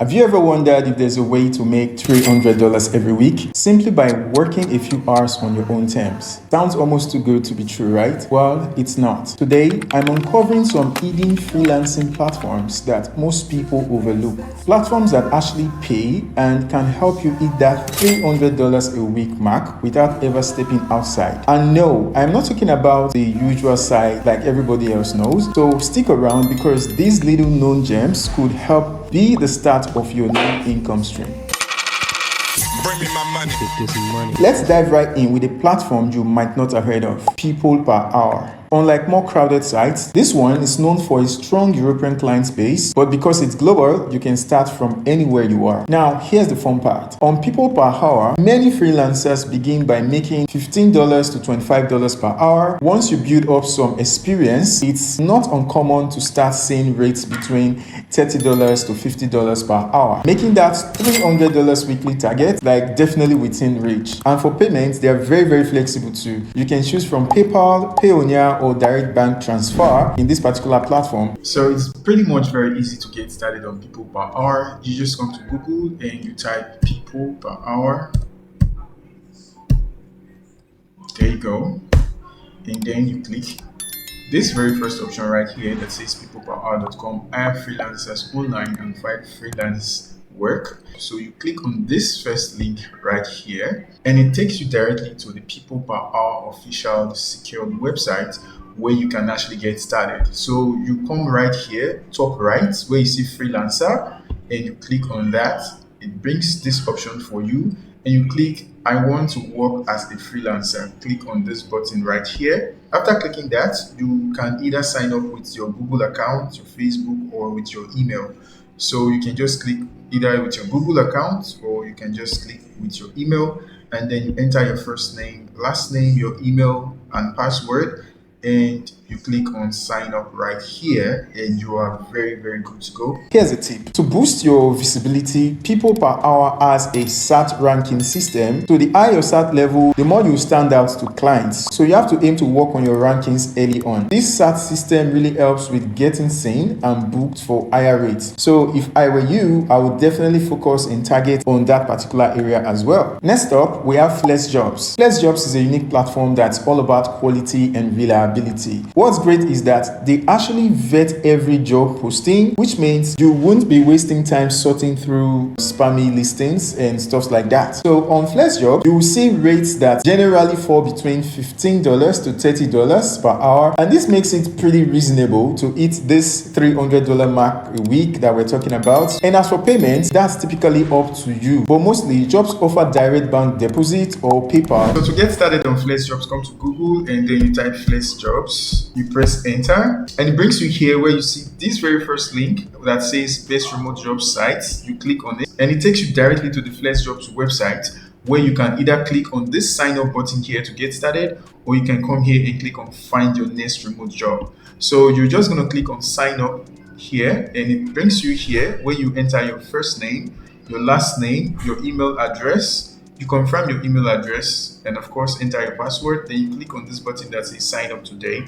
Have you ever wondered if there's a way to make $300 every week simply by working a few hours on your own terms? Sounds almost too good to be true, right? Well, it's not. Today, I'm uncovering some hidden freelancing platforms that most people overlook. Platforms that actually pay and can help you hit that $300 a week mark without ever stepping outside. And no, I'm not talking about the usual side like everybody else knows. So stick around because these little known gems could help be the start of your new income stream. Bring me my money. Let's dive right in with a platform you might not have heard of, PeoplePerHour. Unlike more crowded sites, this one is known for a strong European client base, but because it's global, you can start from anywhere you are. Now, here's the fun part. On PeoplePerHour, many freelancers begin by making $15 to $25 per hour. Once you build up some experience, it's not uncommon to start seeing rates between $30 to $50 per hour, making that $300 weekly target like definitely within reach. And for payments, they are very, very flexible too. You can choose from PayPal, Payoneer, or direct bank transfer in this particular platform. So it's pretty much very easy to get started on PeoplePerHour. You just come to Google and you type PeoplePerHour. There you go. And then you click this very first option right here that says PeoplePerHour.com. Hire freelancers online and find freelance work. So you click on this first link right here and it takes you directly to the PeoplePerHour official secured website where you can actually get started. So you come right here, top right, where you see freelancer, and you click on that. It brings this option for you and you click I want to work as a freelancer. Click on this button right here. After clicking that, you can either sign up with your Google account, your Facebook, or with your email. So you can just click either with your Google account or you can just click with your email and then you enter your first name, last name, your email and password, and you click on sign up right here and you are very, very good to go. Here's a tip. To boost your visibility, PeoplePerHour has a SAT ranking system. So the higher your SAT level, the more you stand out to clients. So you have to aim to work on your rankings early on. This SAT system really helps with getting seen and booked for higher rates. So if I were you, I would definitely focus and target on that particular area as well. Next up, we have FlexJobs. FlexJobs is a unique platform that's all about quality and reliability. What's great is that they actually vet every job posting, which means you won't be wasting time sorting through spammy listings and stuff like that. So on FlexJobs, you will see rates that generally fall between $15 to $30 per hour. And this makes it pretty reasonable to hit this $300 mark a week that we're talking about. And as for payments, that's typically up to you. But mostly, jobs offer direct bank deposit or PayPal. So to get started on FlexJobs, come to Google and then you type FlexJobs. You press enter and it brings you here where you see this very first link that says best remote job sites. You click on it and it takes you directly to the FlexJobs website where you can either click on this sign up button here to get started or you can come here and click on find your next remote job. So you're just going to click on sign up here and it brings you here where you enter your first name, your last name, your email address. You confirm your email address and of course enter your password. Then you click on this button that says sign up today.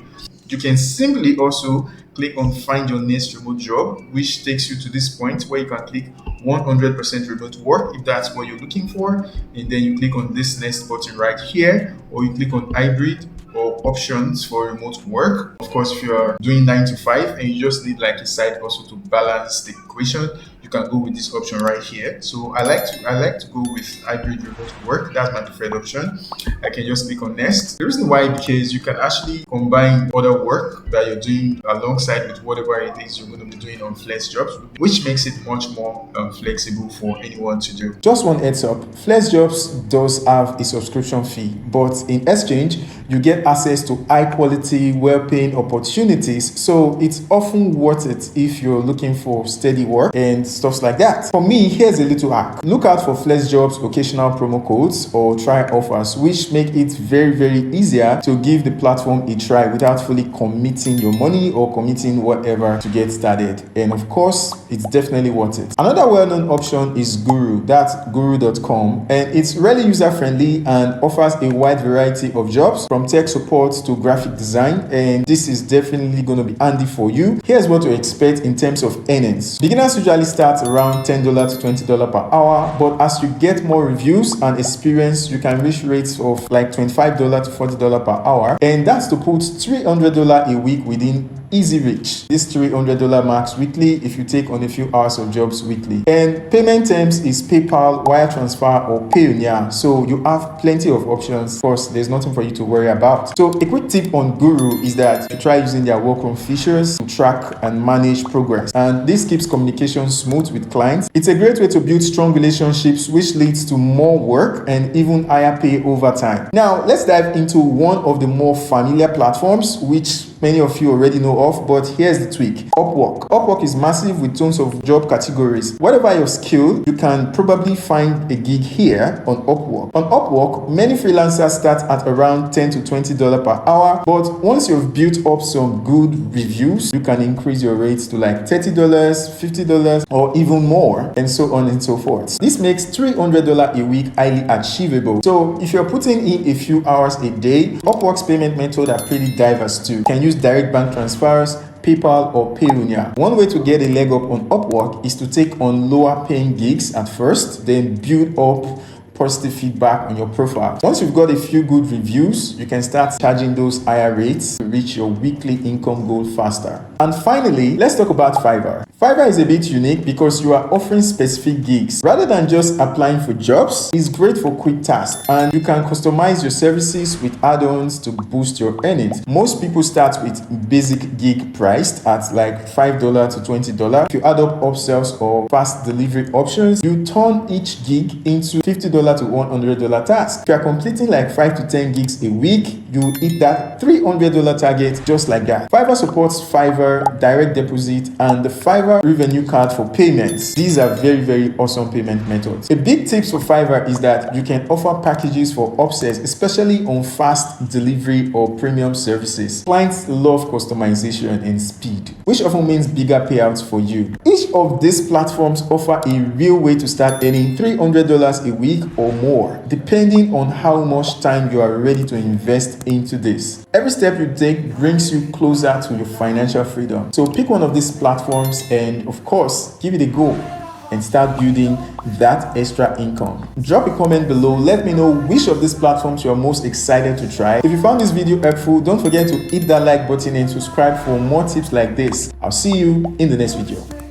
You can simply also click on find your next remote job, which takes you to this point where you can click 100% remote work if that's what you're looking for. And then you click on this next button right here, or you click on hybrid or options for remote work. Of course, if you're doing 9 to 5 and you just need like a side hustle to balance the equation, you can go with this option right here. So I like to go with hybrid remote work. That's my preferred option. I can just click on next. The reason why, because you can actually combine other work that you're doing alongside with whatever it is you're going to be doing on FlexJobs, which makes it much more flexible for anyone to do. Just one heads up, FlexJobs does have a subscription fee, but in exchange, you get access to high quality, well-paying opportunities. So it's often worth it if you're looking for steady work and stuff like that. For me, here's a little hack. Look out for FlexJobs occasional promo codes or try offers, which make it very, very easier to give the platform a try without fully committing your money or committing whatever to get started. And of course, it's definitely worth it. Another well-known option is Guru. That's guru.com, and it's really user-friendly and offers a wide variety of jobs from tech support to graphic design, and this is definitely going to be handy for you. Here's what to expect in terms of earnings. Beginners usually start start around $10 to $20 per hour, but as you get more reviews and experience, you can reach rates of like $25 to $40 per hour, and that's to put $300 a week within easy reach. This $300 max weekly if you take on a few hours of jobs weekly. And payment terms is PayPal, wire transfer, or Payoneer. So you have plenty of options. Of course, there's nothing for you to worry about. So a quick tip on Guru is that you try using their workroom features to track and manage progress. And this keeps communication smooth with clients. It's a great way to build strong relationships, which leads to more work and even higher pay over time. Now, let's dive into one of the more familiar platforms, which many of you already know of, but here's the tweak. Upwork. Upwork is massive with tons of job categories. Whatever your skill, you can probably find a gig here on Upwork. On Upwork, many freelancers start at around $10 to $20 per hour, but once you've built up some good reviews, you can increase your rates to like $30, $50, or even more, and so on and so forth. This makes $300 a week highly achievable. So if you're putting in a few hours a day, Upwork's payment methods are pretty diverse too. You can use direct bank transfers, PayPal, or Payoneer. One way to get a leg up on Upwork is to take on lower paying gigs at first, then build up positive feedback on your profile. Once you've got a few good reviews, you can start charging those higher rates to reach your weekly income goal faster. And finally, let's talk about Fiverr. Fiverr is a bit unique because you are offering specific gigs. Rather than just applying for jobs, it's great for quick tasks and you can customize your services with add-ons to boost your earnings. Most people start with basic gig priced at like $5 to $20. If you add up upsells or fast delivery options, you turn each gig into $50 to $100 task. If you are completing like 5 to 10 gigs a week, you hit that $300 target just like that. Fiverr supports Fiverr direct deposit and the Fiverr revenue card for payments. These are very awesome payment methods. A big tip for Fiverr is that you can offer packages for upsells, especially on fast delivery or premium services. Clients love customization and speed, which often means bigger payouts for you. Each of these platforms offer a real way to start earning $300 a week or more, depending on how much time you are ready to invest into this. Every step you take brings you closer to your financial freedom. So pick one of these platforms and of course, give it a go and start building that extra income. Drop a comment below. Let me know which of these platforms you are most excited to try. If you found this video helpful, don't forget to hit that like button and subscribe for more tips like this. I'll see you in the next video.